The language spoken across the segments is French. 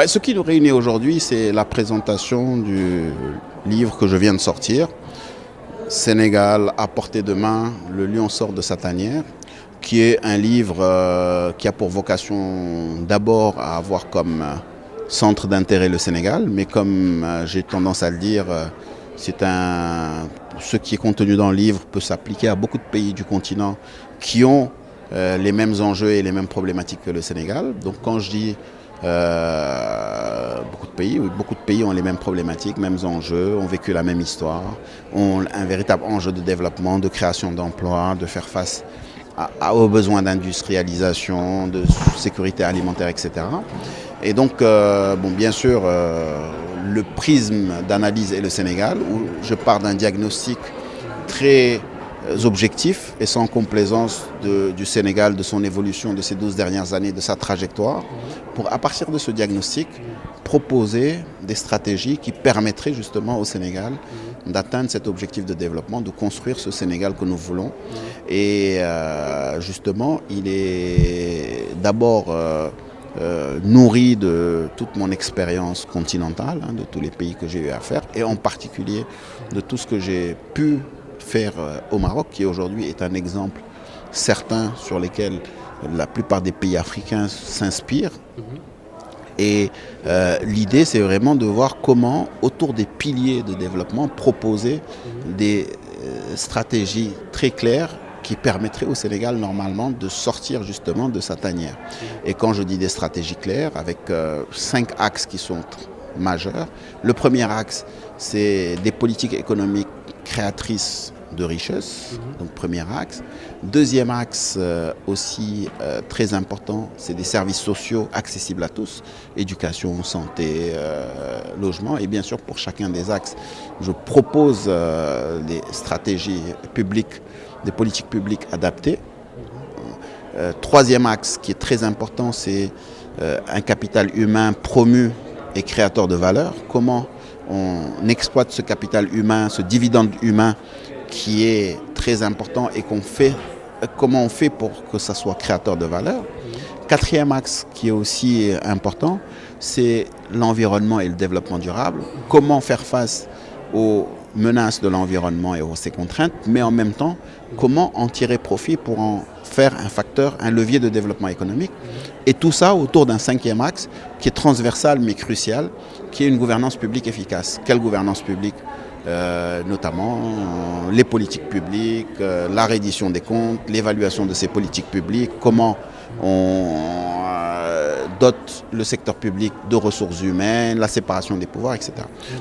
Ce qui nous réunit aujourd'hui, c'est la présentation du livre que je viens de sortir, Sénégal à portée de main, le lion sort de sa tanière, qui est un livre qui a pour vocation d'abord à avoir comme centre d'intérêt le Sénégal, mais comme j'ai tendance à le dire, ce qui est contenu dans le livre peut s'appliquer à beaucoup de pays du continent qui ont les mêmes enjeux et les mêmes problématiques que le Sénégal. Donc quand je dis beaucoup de pays ont les mêmes problématiques, mêmes enjeux, ont vécu la même histoire, ont un véritable enjeu de développement, de création d'emplois, de faire face aux besoins d'industrialisation, de sécurité alimentaire, etc. Et donc, bien sûr, le prisme d'analyse est le Sénégal, où je pars d'un diagnostic très objectif et sans complaisance du Sénégal, de son évolution de ces 12 dernières années, de sa trajectoire, pour à partir de ce diagnostic, proposer des stratégies qui permettraient justement au Sénégal d'atteindre cet objectif de développement, de construire ce Sénégal que nous voulons. Et justement, il est d'abord nourri de toute mon expérience continentale, de tous les pays que j'ai eu à faire, et en particulier de tout ce que j'ai pu faire au Maroc, qui aujourd'hui est un exemple certain sur lequel la plupart des pays africains s'inspirent. Et l'idée, c'est vraiment de voir comment, autour des piliers de développement, proposer des stratégies très claires qui permettraient au Sénégal, normalement, de sortir justement de sa tanière. Et quand je dis des stratégies claires, avec 5 axes qui sont majeurs. Le premier axe, c'est des politiques économiques créatrices de richesse, donc premier axe. Deuxième axe aussi très important, c'est des services sociaux accessibles à tous, éducation, santé, logement. Et bien sûr, pour chacun des axes, je propose des stratégies publiques, des politiques publiques adaptées. Troisième axe qui est très important, c'est un capital humain promu et créateur de valeur. Comment on exploite ce capital humain, ce dividende humain qui est très important et comment on fait pour que ça soit créateur de valeur. Quatrième axe qui est aussi important, c'est l'environnement et le développement durable. Comment faire face aux menaces de l'environnement et aux ses contraintes, mais en même temps, comment en tirer profit pour en faire un facteur, un levier de développement économique. Et tout ça autour d'un cinquième axe qui est transversal mais crucial, qui est une gouvernance publique efficace. Quelle gouvernance publique ? Notamment les politiques publiques, la reddition des comptes, l'évaluation de ces politiques publiques, comment on dote le secteur public de ressources humaines, la séparation des pouvoirs, etc.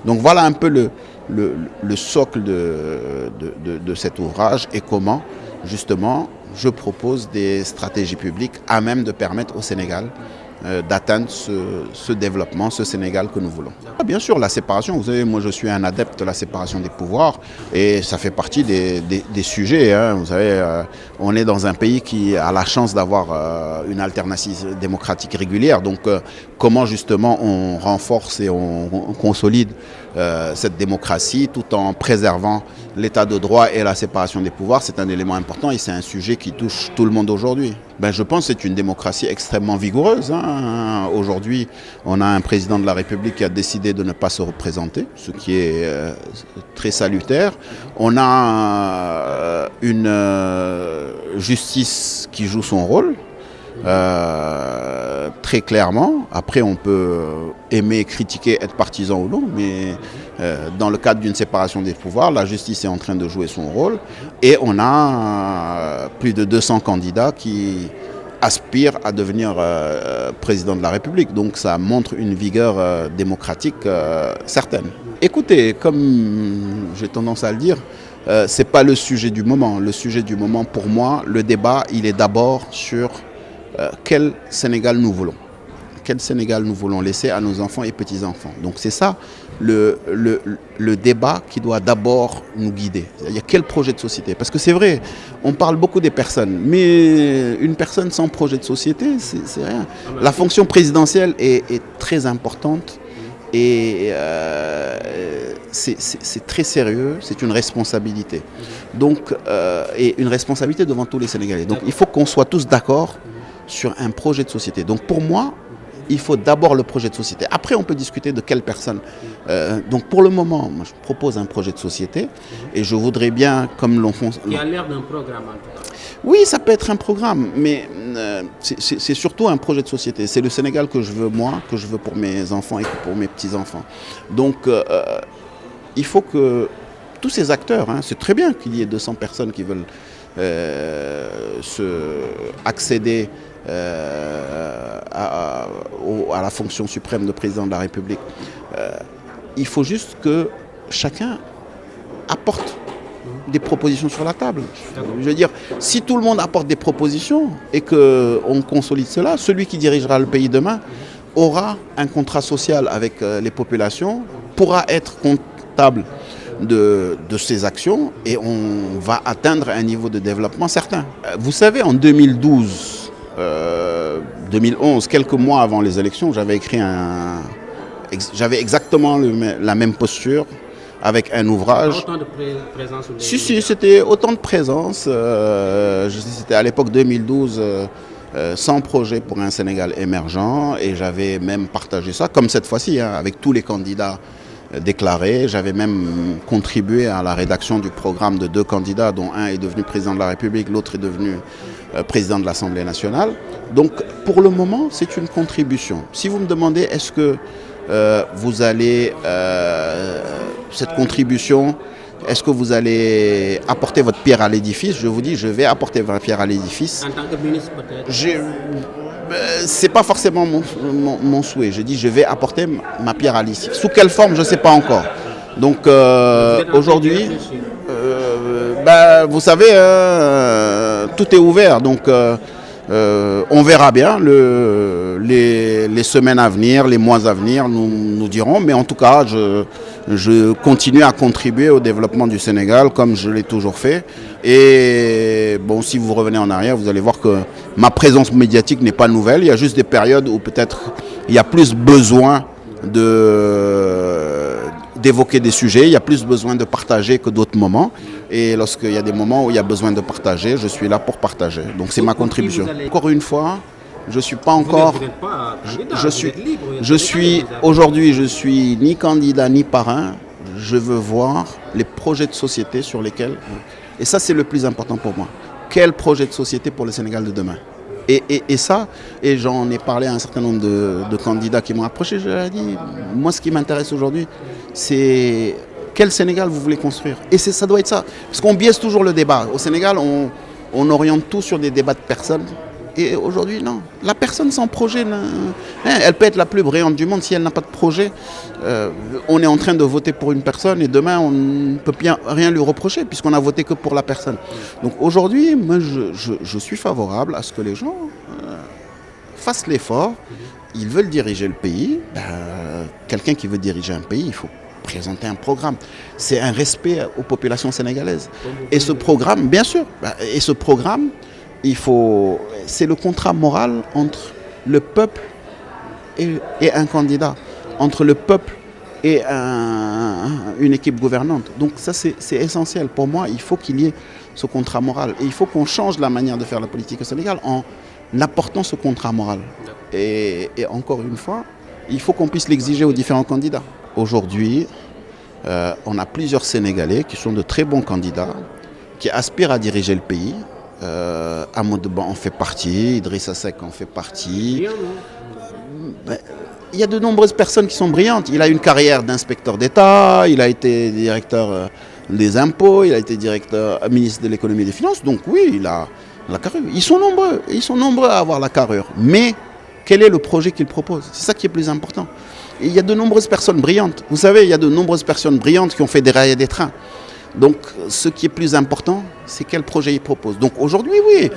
Donc voilà un peu le socle de cet ouvrage et comment justement je propose des stratégies publiques à même de permettre au Sénégal d'atteindre ce développement, ce Sénégal que nous voulons. Bien sûr, la séparation, vous savez, moi je suis un adepte de la séparation des pouvoirs et ça fait partie des sujets. Vous savez, on est dans un pays qui a la chance d'avoir une alternative démocratique régulière. Donc comment justement on renforce et on consolide cette démocratie tout en préservant l'état de droit et la séparation des pouvoirs, c'est un élément important et c'est un sujet qui touche tout le monde aujourd'hui. Je pense que c'est une démocratie extrêmement vigoureuse. Aujourd'hui, on a un président de la République qui a décidé de ne pas se représenter, ce qui est très salutaire. On a une justice qui joue son rôle. Très clairement. Après, on peut aimer, critiquer, être partisan ou non, mais dans le cadre d'une séparation des pouvoirs, la justice est en train de jouer son rôle et on a plus de 200 candidats qui aspirent à devenir président de la République. Donc ça montre une vigueur démocratique certaine. Écoutez, comme j'ai tendance à le dire, ce n'est pas le sujet du moment. Le sujet du moment, pour moi, le débat, il est d'abord sur quel Sénégal nous voulons. Quel Sénégal nous voulons laisser à nos enfants et petits-enfants. Donc c'est ça le débat qui doit d'abord nous guider. C'est-à-dire quel projet de société. Parce que c'est vrai, on parle beaucoup des personnes, mais une personne sans projet de société, c'est rien. La fonction présidentielle est très importante et c'est très sérieux, c'est une responsabilité. Donc, et une responsabilité devant tous les Sénégalais. Donc il faut qu'on soit tous d'accord sur un projet de société. Donc pour moi, il faut d'abord le projet de société. Après, on peut discuter de quelle personne. Donc pour le moment, moi, je propose un projet de société et je voudrais bien, comme l'on fait... Qui a l'air d'un programme en tout cas. Oui, ça peut être un programme, mais c'est surtout un projet de société. C'est le Sénégal que je veux moi, que je veux pour mes enfants et pour mes petits-enfants. Donc il faut que tous ces acteurs, c'est très bien qu'il y ait 200 personnes qui veulent accéder à la fonction suprême de président de la République. Il faut juste que chacun apporte des propositions sur la table. Je veux dire, si tout le monde apporte des propositions et qu'on consolide cela, celui qui dirigera le pays demain aura un contrat social avec les populations, pourra être comptable de ses actions et on va atteindre un niveau de développement certain. Vous savez, en 2012, 2011, quelques mois avant les élections, j'avais exactement la même posture avec un ouvrage. Autant de présence. Si, c'était autant de présence. C'était à l'époque 2012, 100 projets pour un Sénégal émergent et j'avais même partagé ça, comme cette fois-ci, avec tous les candidats déclarés. J'avais même contribué à la rédaction du programme de 2 candidats, dont un est devenu président de la République, l'autre est devenu président de l'Assemblée nationale. Donc pour le moment, c'est une contribution. Si vous me demandez, est-ce que vous allez, cette contribution, est-ce que vous allez apporter votre pierre à l'édifice? Je vous dis, je vais apporter ma pierre à l'édifice. En tant que ministre peut-être? C'est pas forcément mon souhait. Je dis, je vais apporter ma pierre à l'édifice. Sous quelle forme, je ne sais pas encore. Donc aujourd'hui, vous savez, tout est ouvert. Donc on verra bien les semaines à venir, les mois à venir, nous dirons. Mais en tout cas, je continue à contribuer au développement du Sénégal comme je l'ai toujours fait. Et bon, si vous revenez en arrière, vous allez voir que ma présence médiatique n'est pas nouvelle. Il y a juste des périodes où peut-être il y a plus besoin d'évoquer des sujets, il y a plus besoin de partager que d'autres moments. Et lorsqu'il y a des moments où il y a besoin de partager, je suis là pour partager. Donc c'est ma contribution. Encore une fois, je ne suis pas encore... Vous n'êtes pas candidat, Aujourd'hui, je suis ni candidat ni parrain. Je veux voir les projets de société sur lesquels... Et ça, c'est le plus important pour moi. Quel projet de société pour le Sénégal de demain? Et ça, et j'en ai parlé à un certain nombre de candidats qui m'ont approché, je leur ai dit, moi ce qui m'intéresse aujourd'hui, c'est quel Sénégal vous voulez construire? Et ça doit être ça. Parce qu'on biaise toujours le débat. Au Sénégal, on oriente tout sur des débats de personnes. Et aujourd'hui, non. La personne sans projet, elle peut être la plus brillante du monde. Si elle n'a pas de projet, on est en train de voter pour une personne et demain, on ne peut rien lui reprocher puisqu'on n'a voté que pour la personne. Donc aujourd'hui, moi, je suis favorable à ce que les gens fassent l'effort. Ils veulent diriger le pays. Quelqu'un qui veut diriger un pays, il faut présenter un programme. C'est un respect aux populations sénégalaises. Et ce programme, bien sûr, et ce programme, c'est le contrat moral entre le peuple et un candidat, entre le peuple et une équipe gouvernante. Donc ça, c'est essentiel. Pour moi, il faut qu'il y ait ce contrat moral. Et il faut qu'on change la manière de faire la politique au Sénégal en apportant ce contrat moral. Et encore une fois, il faut qu'on puisse l'exiger aux différents candidats. Aujourd'hui, on a plusieurs Sénégalais qui sont de très bons candidats, qui aspirent à diriger le pays. Amadou Ba en fait partie, Idrissa Seck en fait partie. Il y a de nombreuses personnes qui sont brillantes. Il a une carrière d'inspecteur d'État, il a été directeur des impôts, il a été ministre de l'économie et des finances. Donc oui, il a la carrure. Ils sont nombreux à avoir la carrure. Mais quel est le projet qu'ils proposent? C'est ça qui est plus important. Et il y a de nombreuses personnes brillantes. Vous savez, il y a de nombreuses personnes brillantes qui ont fait dérailler des trains. Donc, ce qui est plus important, c'est quel projet ils proposent. Donc, aujourd'hui, oui,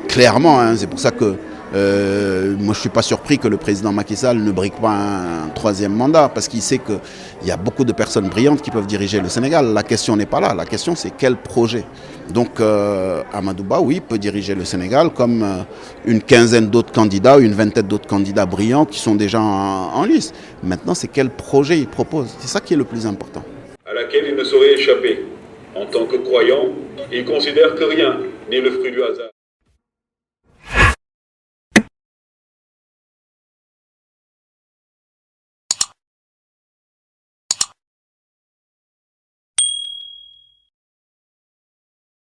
clairement, c'est pour ça que moi, je ne suis pas surpris que le président Macky Sall ne brigue pas un 3e mandat, parce qu'il sait qu'il y a beaucoup de personnes brillantes qui peuvent diriger le Sénégal. La question n'est pas là. La question, c'est quel projet. Donc, Amadou Ba, oui, peut diriger le Sénégal comme une quinzaine d'autres candidats, une vingtaine d'autres candidats brillants qui sont déjà en lice. Maintenant, c'est quel projet il propose. C'est ça qui est le plus important. À laquelle il ne saurait échapper. En tant que croyant, il considère que rien n'est le fruit du hasard.